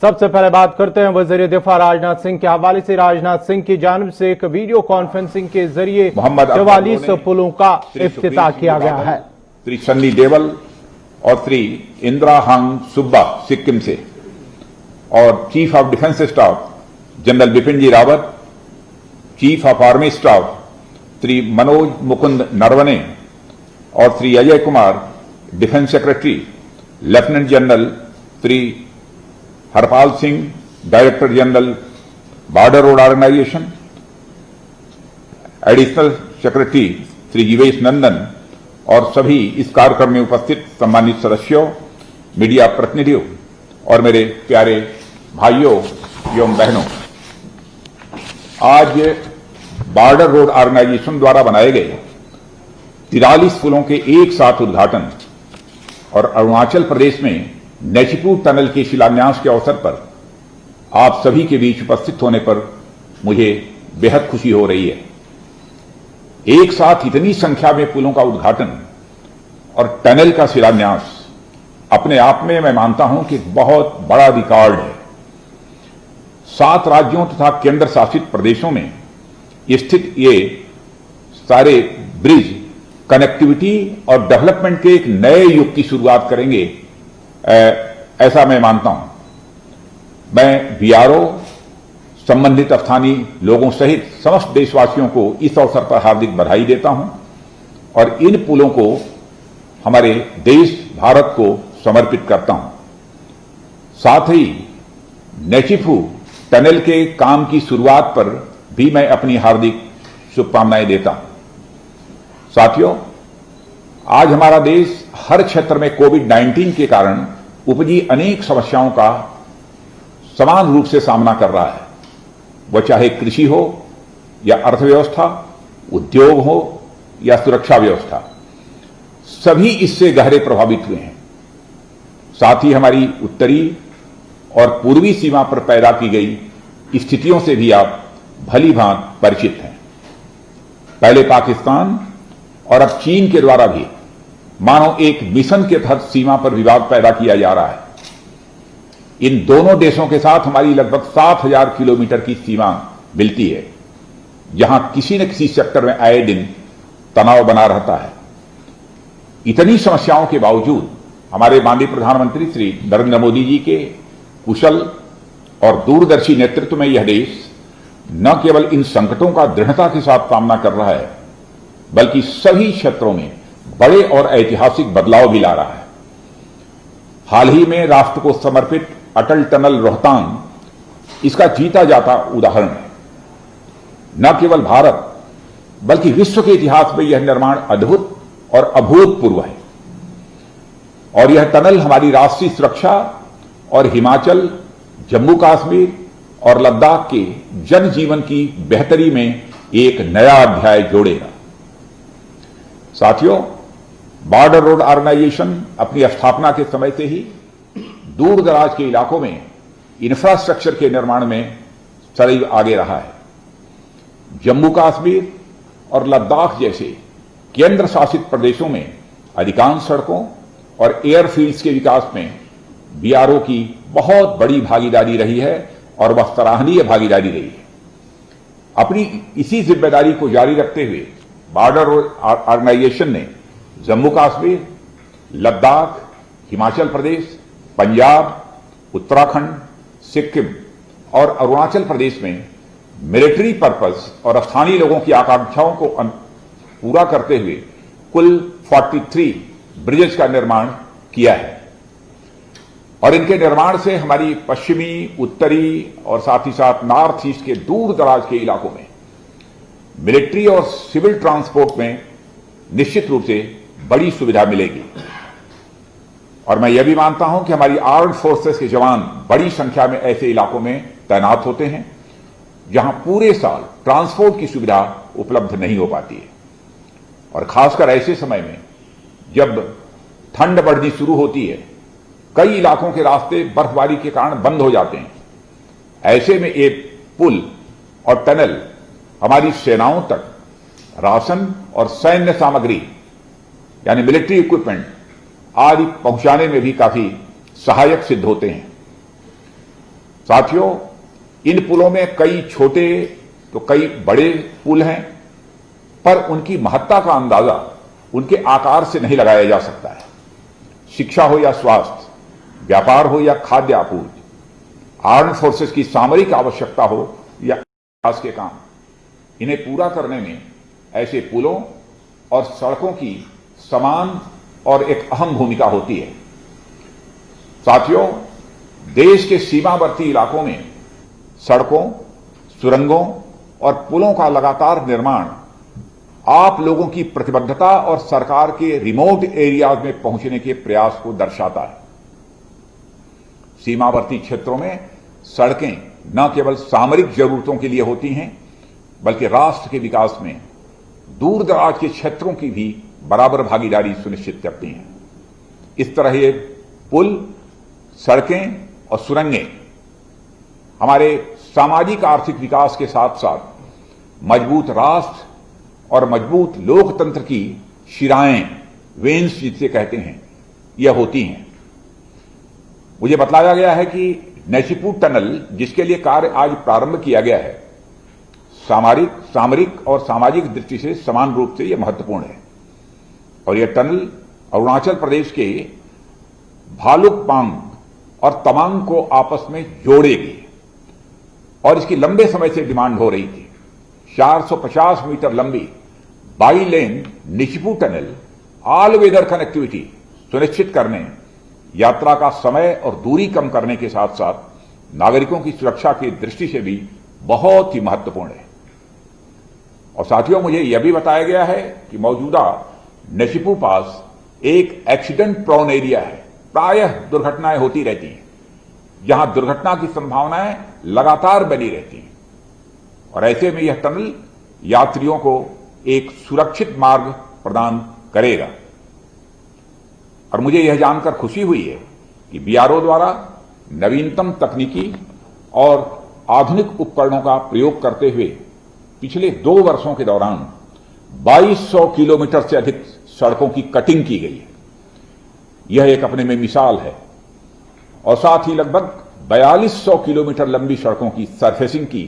सबसे पहले बात करते हैं वजीर दिफा राजनाथ सिंह के हवाले से। राजनाथ सिंह की जानिब से एक वीडियो कॉन्फ्रेंसिंग के जरिए 44 पुलों का इफ्तिताह किया गया है। श्री सन्नी देवल और श्री इंदिरा हांग सुब्बा सिक्किम से, और chief of defence staff general Bipin ji Rawat, chief of army staff Shri Manoj Mukund Naravane और Shri Ajay Kumar defence secretary, lieutenant general Shri Harpal Singh director general border road organisation, additional secretary Shri Jeevesh Nandan और सभी इस कार्यक्रम में उपस्थित सम्मानित सदस्यों, मीडिया प्रतिनिधियों और मेरे प्यारे भाइयों एवं बहनों, आज बॉर्डर रोड ऑर्गेनाइजेशन द्वारा बनाए गए 43 पुलों के एक साथ उद्घाटन और अरुणाचल प्रदेश में नेचिपू टनल के शिलान्यास के अवसर पर आप सभी के बीच उपस्थित होने पर मुझे बेहद खुशी हो रही है। एक साथ इतनी संख्या में पुलों का उद्घाटन और टनल का शिलान्यास अपने आप में मैं मानता हूं कि बहुत बड़ा रिकॉर्ड है। 7 राज्यों तथा केंद्र शासित प्रदेशों में स्थित ये सारे ब्रिज कनेक्टिविटी और डेवलपमेंट के एक नए युग की शुरुआत करेंगे, ऐसा मैं मानता हूं। मैं बीआरओ, संबंधित स्थानीय लोगों सहित समस्त देशवासियों को इस अवसर पर हार्दिक बधाई देता हूं और इन पुलों को हमारे देश भारत को समर्पित करता हूं। साथ ही नेचिफू टनल के काम की शुरुआत पर भी मैं अपनी हार्दिक शुभकामनाएं देता हूं। साथियों, आज हमारा देश हर क्षेत्र में कोविड-19 के कारण उपजी अनेक समस्याओं का समान रूप से सामना कर रहा है। वह चाहे कृषि हो या अर्थव्यवस्था, उद्योग हो या सुरक्षा व्यवस्था, सभी इससे गहरे प्रभावित हुए हैं। साथ ही हमारी उत्तरी और पूर्वी सीमा पर पैदा की गई स्थितियों से भी आप भली भांति परिचित हैं। पहले पाकिस्तान और अब चीन के द्वारा भी मानो एक मिशन के तहत सीमा पर विवाद पैदा किया जा रहा है। इन दोनों देशों के साथ हमारी लगभग 7,000 किलोमीटर की सीमा मिलती है, जहां किसी न किसी सेक्टर में आए दिन तनाव बना रहता है। इतनी समस्याओं के बावजूद हमारे माननीय प्रधानमंत्री श्री नरेंद्र मोदी जी के कुशल और दूरदर्शी नेतृत्व में यह देश न केवल इन संकटों का दृढ़ता के साथ सामना कर रहा है, बल्कि सभी क्षेत्रों में बड़े और ऐतिहासिक बदलाव भी ला रहा है। हाल ही में राष्ट्र को समर्पित अटल टनल रोहतांग इसका जीता जाता उदाहरण है। न केवल भारत बल्कि विश्व के इतिहास में यह निर्माण अद्भुत और अभूतपूर्व है और यह टनल हमारी राष्ट्रीय सुरक्षा और हिमाचल, जम्मू कश्मीर और लद्दाख के जनजीवन की बेहतरी में एक नया अध्याय जोड़ेगा। साथियों, बॉर्डर रोड ऑर्गेनाइजेशन अपनी स्थापना के समय से ही दूर दराज के इलाकों में इंफ्रास्ट्रक्चर के निर्माण में सदैव आगे रहा है। जम्मू कश्मीर और लद्दाख जैसे केंद्र शासित प्रदेशों में अधिकांश सड़कों और एयरफील्ड्स के विकास में बीआरओ की बहुत बड़ी भागीदारी रही है और वह सराहनीय भागीदारी रही है। अपनी इसी जिम्मेदारी को जारी रखते हुए बॉर्डर रोड ऑर्गेनाइजेशन ने जम्मू कश्मीर, लद्दाख, हिमाचल प्रदेश, पंजाब, उत्तराखंड, सिक्किम और अरुणाचल प्रदेश में मिलिट्री पर्पस और स्थानीय लोगों की आकांक्षाओं को पूरा करते हुए कुल 43 ब्रिजेस का निर्माण किया है और इनके निर्माण से हमारी पश्चिमी, उत्तरी और साथ ही साथ नॉर्थ ईस्ट के दूर दराज के इलाकों में मिलिट्री और सिविल ट्रांसपोर्ट में निश्चित रूप से बड़ी सुविधा मिलेगी। और मैं यह भी मानता हूं कि हमारी आर्म्ड फोर्सेस के जवान बड़ी संख्या में ऐसे इलाकों में तैनात होते हैं जहां पूरे साल ट्रांसपोर्ट की सुविधा उपलब्ध नहीं हो पाती है और खासकर ऐसे समय में जब ठंड बढ़नी शुरू होती है, कई इलाकों के रास्ते बर्फबारी के कारण बंद हो जाते हैं। ऐसे में ये पुल और टनल हमारी सेनाओं तक राशन और सैन्य सामग्री यानी मिलिट्री इक्विपमेंट आदि पहुंचाने में भी काफी सहायक सिद्ध होते हैं। साथियों, इन पुलों में कई छोटे तो कई बड़े पुल हैं, पर उनकी महत्ता का अंदाजा उनके आकार से नहीं लगाया जा सकता है। शिक्षा हो या स्वास्थ्य, व्यापार हो या खाद्य आपूर्ति, आर्म फोर्सेस की सामरिक आवश्यकता हो या विकास के काम, इन्हें पूरा करने में ऐसे पुलों और सड़कों की समान और एक अहम भूमिका होती है। साथियों, देश के सीमावर्ती इलाकों में सड़कों, सुरंगों और पुलों का लगातार निर्माण आप लोगों की प्रतिबद्धता और सरकार के रिमोट एरियाज में पहुंचने के प्रयास को दर्शाता है। सीमावर्ती क्षेत्रों में सड़कें न केवल सामरिक जरूरतों के लिए होती हैं, बल्कि राष्ट्र के विकास में दूर दराज के क्षेत्रों की भी बराबर भागीदारी सुनिश्चित करती हैं। इस तरह ये पुल, सड़कें और सुरंगें हमारे सामाजिक आर्थिक विकास के साथ साथ मजबूत राष्ट्र और मजबूत लोकतंत्र की शिराएं, वेन्स जिसे कहते हैं, यह होती हैं। मुझे बतलाया गया है कि नेशिपुर टनल, जिसके लिए कार्य आज प्रारंभ किया गया है, सामरिक और सामाजिक दृष्टि से समान रूप से यह महत्वपूर्ण है और यह टनल अरुणाचल प्रदेश के भालुकपांग और तवांग को आपस में जोड़ेगी और इसकी लंबे समय से डिमांड हो रही थी। 450 मीटर लंबी bi lane Nechiphu tunnel all weather connectivity सुनिश्चित करने, यात्रा का समय और दूरी कम करने के साथ साथ नागरिकों की सुरक्षा की दृष्टि से भी बहुत ही महत्वपूर्ण है। और साथियों, मुझे यह भी बताया गया है कि मौजूदा नेशिपुर पास एक एक्सीडेंट प्रोन एरिया है। प्रायः दुर्घटनाएं होती रहती हैं, जहां दुर्घटना की संभावनाएं लगातार बनी रहती हैं और ऐसे में यह टनल यात्रियों को एक सुरक्षित मार्ग प्रदान करेगा। और मुझे यह जानकर खुशी हुई है कि बीआरओ द्वारा नवीनतम तकनीकी और आधुनिक उपकरणों का प्रयोग करते हुए पिछले 2 वर्षों के दौरान 2200 किलोमीटर से अधिक सड़कों की कटिंग की गई है। यह एक अपने में मिसाल है और साथ ही लगभग 4200 किलोमीटर लंबी सड़कों की सरफेसिंग की